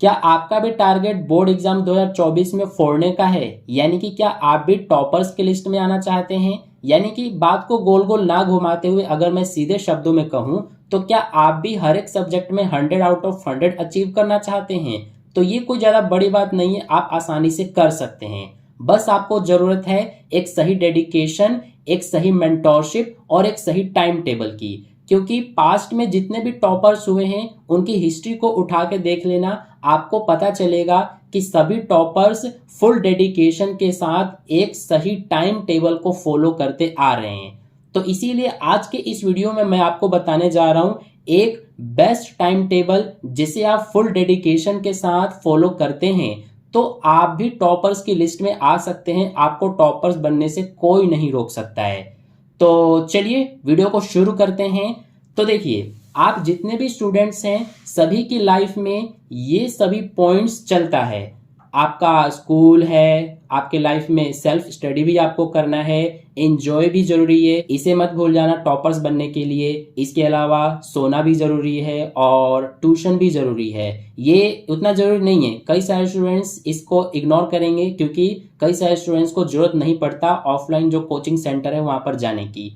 क्या आपका भी टारगेट बोर्ड एग्जाम 2024 में फोड़ने का है? यानी कि क्या आप भी टॉपर्स की लिस्ट में आना चाहते हैं? यानी कि बात को गोल गोल ना घुमाते हुए अगर मैं सीधे शब्दों में कहूं तो क्या आप भी हर एक सब्जेक्ट में 100 आउट ऑफ 100 अचीव करना चाहते हैं? तो ये कोई ज्यादा बड़ी बात नहीं है, आप आसानी से कर सकते हैं। बस आपको जरूरत है एक सही डेडिकेशन, एक सही मेंटोरशिप और एक सही टाइम टेबल की। क्योंकि पास्ट में जितने भी टॉपर्स हुए हैं उनकी हिस्ट्री को उठा के देख लेना, आपको पता चलेगा कि सभी टॉपर्स फुल डेडिकेशन के साथ एक सही टाइम टेबल को फॉलो करते आ रहे हैं। तो इसीलिए आज के इस वीडियो में मैं आपको बताने जा रहा हूं एक बेस्ट टाइम टेबल जिसे आप फुल डेडिकेशन के साथ फॉलो करते हैं तो आप भी टॉपर्स की लिस्ट में आ सकते हैं। आपको टॉपर्स बनने से कोई नहीं रोक सकता है। तो चलिए वीडियो को शुरू करते हैं। तो देखिए, आप जितने भी स्टूडेंट्स हैं सभी की लाइफ में ये सभी पॉइंट्स चलता है। आपका स्कूल है, आपके लाइफ में सेल्फ स्टडी भी आपको करना है, एंजॉय भी जरूरी है, इसे मत भूल जाना टॉपर्स बनने के लिए। इसके अलावा सोना भी जरूरी है और ट्यूशन भी जरूरी है। ये उतना जरूरी नहीं है, कई सारे स्टूडेंट्स इसको इग्नोर करेंगे क्योंकि कई सारे स्टूडेंट्स को जरूरत नहीं पड़ता ऑफलाइन जो कोचिंग सेंटर है वहां पर जाने की।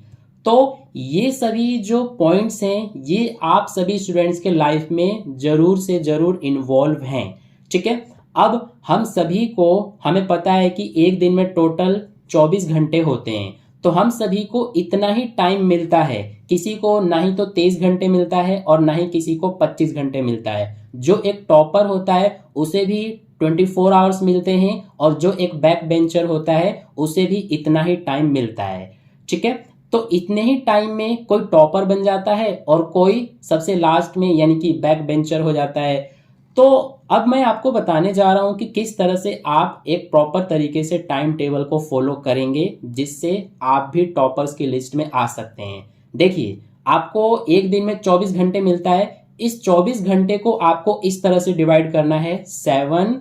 तो ये सभी जो पॉइंट्स हैं ये आप सभी स्टूडेंट्स के लाइफ में जरूर से जरूर इन्वॉल्व हैं। ठीक है, अब हम सभी को हमें पता है कि एक दिन में टोटल 24 घंटे होते हैं, तो हम सभी को इतना ही टाइम मिलता है। किसी को ना ही तो 23 घंटे मिलता है और ना ही किसी को 25 घंटे मिलता है। जो एक टॉपर होता है उसे भी 24 आवर्स मिलते हैं और जो एक बैक बेंचर होता है उसे भी इतना ही टाइम मिलता है। ठीक है, तो इतने ही टाइम में कोई टॉपर बन जाता है और कोई सबसे लास्ट में यानी कि बैक बेंचर हो जाता है। तो अब मैं आपको बताने जा रहा हूं कि किस तरह से आप एक प्रॉपर तरीके से टाइम टेबल को फॉलो करेंगे जिससे आप भी टॉपर्स की लिस्ट में आ सकते हैं। देखिए, आपको एक दिन में 24 घंटे मिलता है। इस 24 घंटे को आपको इस तरह से डिवाइड करना है 7,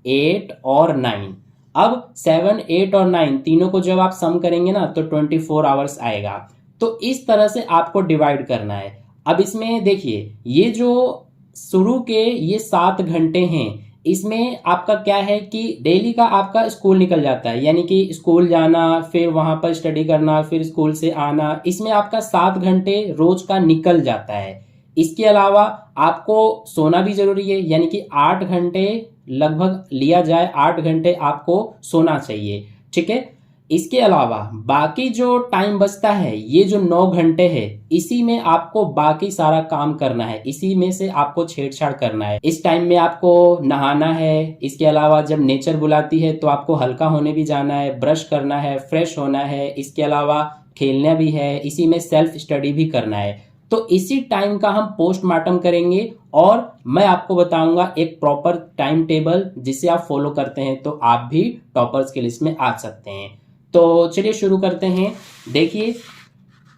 8 और 9। अब 7, 8 और 9 तीनों को जब आप सम करेंगे ना तो 24 आवर्स आएगा। तो इस तरह से आपको डिवाइड करना है। अब इसमें देखिए, ये जो शुरू के ये 7 घंटे हैं इसमें आपका क्या है कि डेली का आपका स्कूल निकल जाता है, यानी कि स्कूल जाना, फिर वहां पर स्टडी करना, फिर स्कूल से आना, इसमें आपका 7 घंटे रोज का निकल जाता है। इसके अलावा आपको सोना भी जरूरी है, यानी कि 8 घंटे लगभग लिया जाए, 8 घंटे आपको सोना चाहिए। ठीक है, इसके अलावा बाकी जो टाइम बचता है ये जो 9 घंटे है इसी में आपको बाकी सारा काम करना है, इसी में से आपको छेड़छाड़ करना है। इस टाइम में आपको नहाना है, इसके अलावा जब नेचर बुलाती है तो आपको हल्का होने भी जाना है, ब्रश करना है, फ्रेश होना है, इसके अलावा खेलना भी है, इसी में सेल्फ स्टडी भी करना है। तो इसी टाइम का हम पोस्टमार्टम करेंगे और मैं आपको बताऊंगा एक प्रॉपर टाइम टेबल जिसे आप फॉलो करते हैं तो आप भी टॉपर्स की लिस्ट में आ सकते हैं। तो चलिए शुरू करते हैं। देखिए,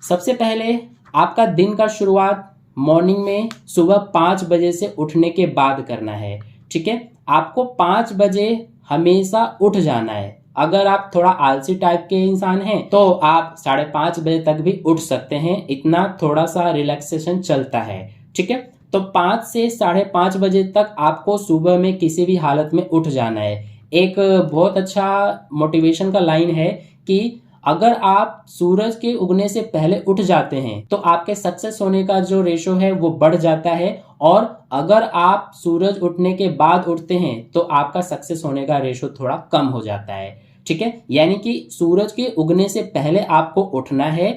सबसे पहले आपका दिन का शुरुआत मॉर्निंग में सुबह 5 बजे से उठने के बाद करना है। ठीक है, आपको 5 बजे हमेशा उठ जाना है। अगर आप थोड़ा आलसी टाइप के इंसान हैं तो आप 5:30 बजे तक भी उठ सकते हैं, इतना थोड़ा सा रिलैक्सेशन चलता है। ठीक है, तो 5 से 5:30 बजे तक आपको सुबह में किसी भी हालत में उठ जाना है। एक बहुत अच्छा मोटिवेशन का लाइन है कि अगर आप सूरज के उगने से पहले उठ जाते हैं तो आपके सक्सेस होने का जो रेशो है वो बढ़ जाता है, और अगर आप सूरज उठने के बाद उठते हैं तो आपका सक्सेस होने का रेशो थोड़ा कम हो जाता है। ठीक है, यानी कि सूरज के उगने से पहले आपको उठना है।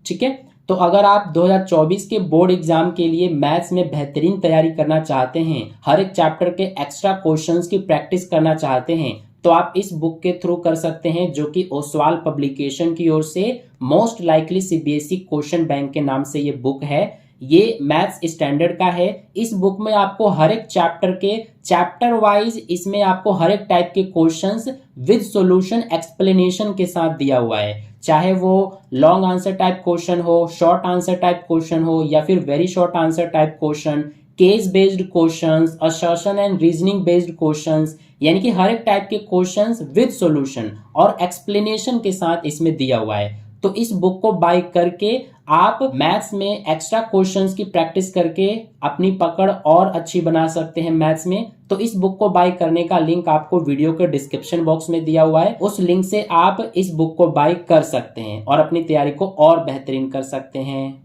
ठीक है, तो अगर आप 2024 के बोर्ड एग्जाम के लिए मैथ्स में बेहतरीन तैयारी करना चाहते हैं, हर एक चैप्टर के एक्स्ट्रा क्वेश्चंस की प्रैक्टिस करना चाहते हैं, तो आप इस बुक के थ्रू कर सकते हैं जो कि ओसवाल पब्लिकेशन की ओर से most likely CBSE question bank के नाम से ये बुक है। ये मैथ्स स्टैंडर्ड का है। इस बुक में आपको हर एक चैप्टर के चैप्टर वाइज इसमें आपको हर एक टाइप के क्वेश्चंस विद सॉल्यूशन एक्सप्लेनेशन के साथ दिया हुआ है, चाहे वो लॉन्ग आंसर टाइप क्वेश्चन हो, शॉर्ट आंसर टाइप क्वेश्चन हो या फिर very short answer type question, case based questions, assertion and reasoning based questions, यानी कि हर एक टाइप के क्वेश्चंस विद सॉल्यूशन और एक्सप्लेनेशन के साथ इसमें दिया हुआ है। तो इस बुक को बाय करके आप मैथ्स में एक्स्ट्रा क्वेश्चंस की प्रैक्टिस करके अपनी पकड़ और अच्छी बना सकते हैं मैथ्स में। तो इस बुक को बाय करने का लिंक आपको वीडियो के डिस्क्रिप्शन बॉक्स में दिया हुआ है, उस लिंक से आप इस बुक को बाय कर सकते हैं और अपनी तैयारी को और बेहतरीन कर सकते हैं।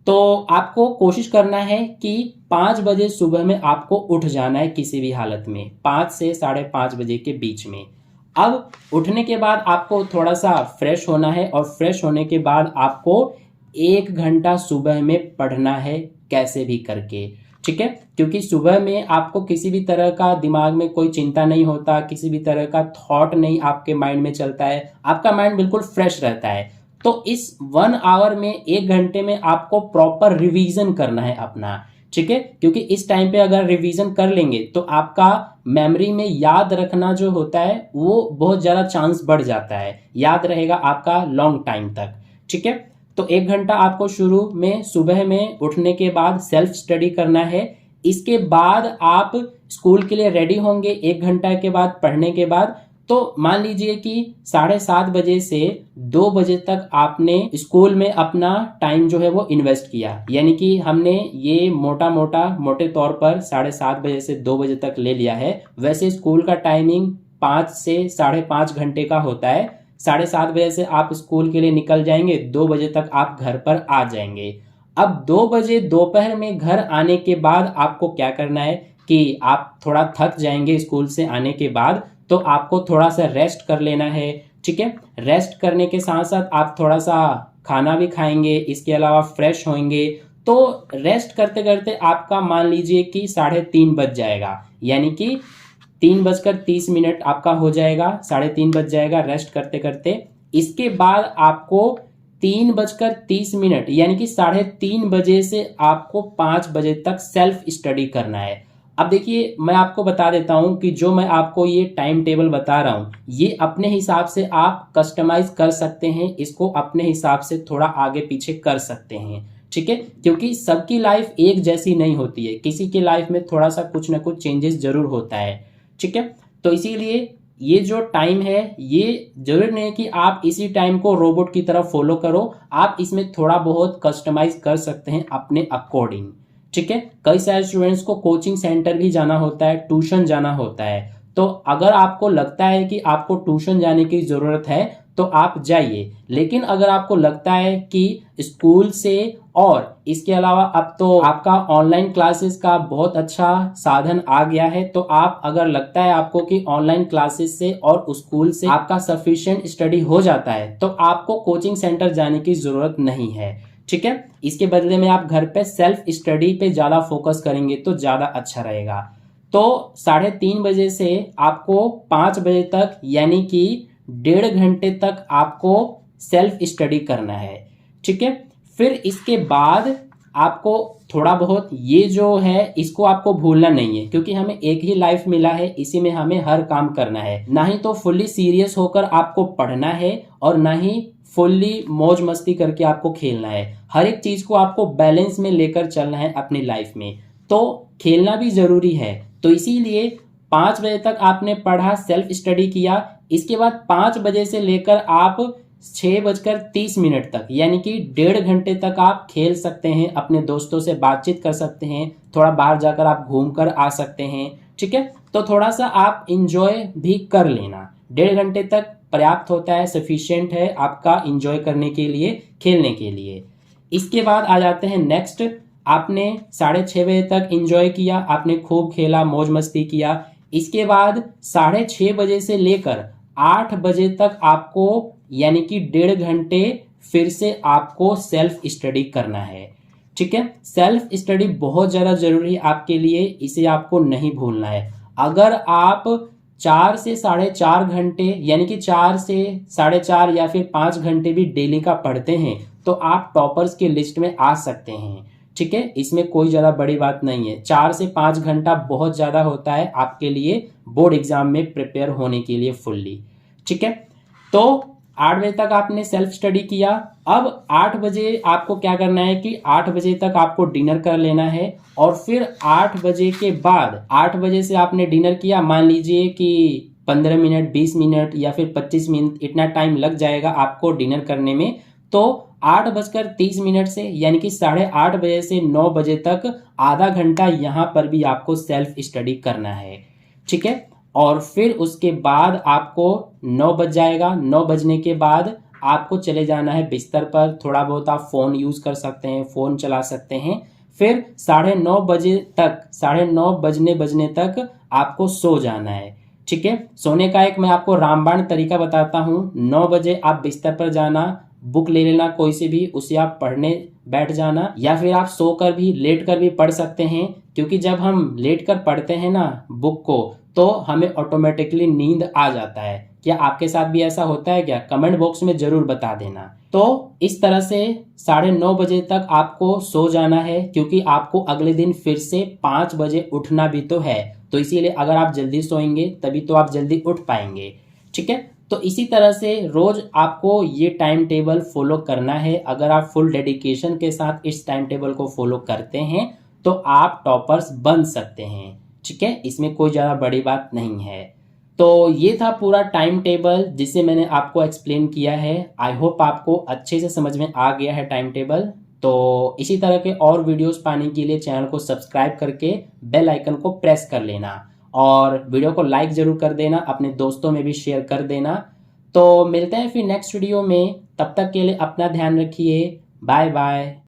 तो आपको कोशिश करना है कि 5 बजे सुबह में आपको उठ जाना है किसी भी हालत में, 5 से 5:30 बजे के बीच में। अब उठने के बाद आपको थोड़ा सा फ्रेश होना है और फ्रेश होने के बाद आपको 1 घंटा सुबह में पढ़ना है कैसे भी करके, ठीक है। क्योंकि सुबह में आपको किसी भी तरह का दिमाग में कोई चिंता नहीं होता, किसी भी तरह का थॉट नहीं आपके माइंड में चलता है, आपका माइंड बिल्कुल फ्रेश रहता है। तो इस 1 आवर में 1 घंटे में आपको प्रॉपर रिवीजन करना है अपना, ठीक है। क्योंकि इस टाइम पे अगर रिवीजन कर लेंगे तो आपका मेमोरी में याद रखना जो होता है वो बहुत ज्यादा चांस बढ़ जाता है, याद रहेगा आपका लॉन्ग टाइम तक, ठीक है। तो 1 घंटा आपको शुरू में सुबह में उठने के बाद सेल्फ स्टडी करना है। इसके बाद आप स्कूल के लिए रेडी होंगे 1 घंटा के बाद पढ़ने के बाद। तो मान लीजिए कि 7:30 बजे से 2 बजे तक आपने स्कूल में अपना टाइम जो है वो इन्वेस्ट किया, यानी कि हमने ये मोटे तौर पर 7:30 बजे से 2 बजे तक ले लिया है। वैसे स्कूल का टाइमिंग 5 से 5.5 घंटे का होता है। 7:30 बजे से आप स्कूल के लिए निकल जाएंगे, 2 बजे तक आप घर पर आ जाएंगे। अब 2 बजे दोपहर में घर आने के बाद आपको क्या करना है कि आप थोड़ा थक जाएंगे स्कूल से आने के बाद, तो आपको थोड़ा सा रेस्ट कर लेना है, ठीक है। रेस्ट करने के साथ साथ आप थोड़ा सा खाना भी खाएंगे, इसके अलावा फ्रेश होंगे। तो रेस्ट करते करते आपका मान लीजिए कि 3:30 बज जाएगा, यानी कि 3:30 आपका हो जाएगा, 3:30 बज जाएगा रेस्ट करते करते। इसके बाद आपको 3:30 यानी कि 3:30 बजे से आपको 5 बजे तक सेल्फ स्टडी करना है। अब देखिए मैं आपको बता देता हूं कि जो मैं आपको ये टाइम टेबल बता रहा हूं ये अपने हिसाब से आप कस्टमाइज कर सकते हैं, इसको अपने हिसाब से थोड़ा आगे पीछे कर सकते हैं, ठीक है। क्योंकि सबकी लाइफ एक जैसी नहीं होती है, किसी की लाइफ में थोड़ा सा कुछ ना कुछ चेंजेस जरूर होता है, ठीक है। तो इसीलिए ये जो टाइम है ये जरूरी नहीं कि आप इसी टाइम को रोबोट की तरह फॉलो करो, आप इसमें थोड़ा बहुत कस्टमाइज कर सकते हैं अपने अकॉर्डिंग, ठीक है। कई सारे स्टूडेंट्स को कोचिंग सेंटर भी जाना होता है, ट्यूशन जाना होता है। तो अगर आपको लगता है कि आपको ट्यूशन जाने की जरूरत है तो आप जाइए, लेकिन अगर आपको लगता है कि स्कूल से और इसके अलावा अब तो आपका ऑनलाइन क्लासेस का बहुत अच्छा साधन आ गया है, तो आप अगर लगता है आपको कि ऑनलाइन क्लासेस से और स्कूल से आपका सफिशिएंट स्टडी हो जाता है तो आपको कोचिंग सेंटर जाने की जरूरत नहीं है, ठीक है। इसके बदले में आप घर पे सेल्फ स्टडी पे ज्यादा फोकस करेंगे तो ज्यादा अच्छा रहेगा। तो 3:30 बजे से आपको 5 बजे तक यानी कि 1.5 घंटे तक आपको सेल्फ स्टडी करना है, ठीक है। फिर इसके बाद आपको थोड़ा बहुत ये जो है इसको आपको भूलना नहीं है, क्योंकि हमें एक ही लाइफ मिला है, इसी में हमें हर काम करना है। ना ही तो फुल्ली सीरियस होकर आपको पढ़ना है और ना ही फुल्ली मौज मस्ती करके आपको खेलना है। हर एक चीज को आपको बैलेंस में लेकर चलना है अपनी लाइफ में। तो खेलना भी जरूरी है। तो इसीलिए 5 बजे तक आपने पढ़ा, सेल्फ स्टडी किया। इसके बाद 5 बजे से लेकर आप 6:30 तक यानी कि 1.5 घंटे तक आप खेल सकते हैं, अपने दोस्तों से बातचीत कर सकते हैं, थोड़ा बाहर जाकर आप घूम कर आ सकते हैं, ठीक है। तो थोड़ा सा आप इंजॉय भी कर लेना। 1.5 घंटे तक पर्याप्त होता है, सफिशिएंट है आपका इंजॉय करने के लिए, खेलने के लिए। इसके बाद आ जाते हैं नेक्स्ट। आपने 6:30 बजे तक इंजॉय किया, आपने खूब खेला, मौज मस्ती किया। इसके बाद 6:30 बजे से लेकर 8 बजे तक आपको यानी कि 1.5 घंटे फिर से आपको सेल्फ स्टडी करना है, ठीक है। सेल्फ स्टडी बहुत ज्यादा जरूरी है आपके लिए, इसे आपको नहीं भूलना है। अगर आप 4 से 4.5 घंटे यानी कि 4 से 4.5 या फिर 5 घंटे भी डेली का पढ़ते हैं तो आप टॉपर्स की लिस्ट में आ सकते हैं, ठीक है। इसमें कोई ज्यादा बड़ी बात नहीं है। 4 से 5 घंटा बहुत ज्यादा होता है आपके लिए बोर्ड एग्जाम में प्रिपेयर होने के लिए फुल्ली, ठीक है। तो 8 बजे तक आपने सेल्फ स्टडी किया। अब 8 बजे आपको क्या करना है कि 8 बजे तक आपको डिनर कर लेना है और फिर 8 बजे के बाद 8 बजे से आपने डिनर किया, मान लीजिए कि 15 मिनट, 20 मिनट या फिर 25 मिनट इतना टाइम लग जाएगा आपको डिनर करने में। तो 8:30 से यानी कि 8:30 बजे से 9 बजे तक आधा घंटा यहाँ पर भी आपको सेल्फ स्टडी करना है। ठीक है, और फिर उसके बाद आपको 9 बज जाएगा। 9 बजने के बाद आपको चले जाना है बिस्तर पर। थोड़ा बहुत आप फ़ोन यूज़ कर सकते हैं, फ़ोन चला सकते हैं। फिर 9:30 बजे तक, 9:30 बजने तक आपको सो जाना है। ठीक है, सोने का एक मैं आपको रामबाण तरीका बताता हूँ। 9 बजे आप बिस्तर पर जाना, बुक ले लेना कोई से भी, उसे आप पढ़ने बैठ जाना, या फिर आप सोकर भी लेट कर भी पढ़ सकते हैं। क्योंकि जब हम लेट कर पढ़ते हैं ना बुक को, तो हमें ऑटोमेटिकली नींद आ जाता है। क्या आपके साथ भी ऐसा होता है क्या? कमेंट बॉक्स में जरूर बता देना। तो इस तरह से 9:30 बजे तक आपको सो जाना है, क्योंकि आपको अगले दिन फिर से 5 बजे उठना भी तो है। तो इसीलिए अगर आप जल्दी सोएंगे तभी तो आप जल्दी उठ पाएंगे। ठीक है, तो इसी तरह से रोज आपको ये टाइम टेबल फॉलो करना है। अगर आप फुल डेडिकेशन के साथ इस टाइम टेबल को फॉलो करते हैं तो आप टॉपर्स बन सकते हैं। ठीक है, इसमें कोई ज़्यादा बड़ी बात नहीं है। तो ये था पूरा टाइम टेबल जिसे मैंने आपको एक्सप्लेन किया है। आई होप आपको अच्छे से समझ में आ गया है टाइम टेबल। तो इसी तरह के और वीडियोस पाने के लिए चैनल को सब्सक्राइब करके बेल आइकन को प्रेस कर लेना, और वीडियो को लाइक ज़रूर कर देना, अपने दोस्तों में भी शेयर कर देना। तो मिलते हैं फिर नेक्स्ट वीडियो में, तब तक के लिए अपना ध्यान रखिए। Bye bye.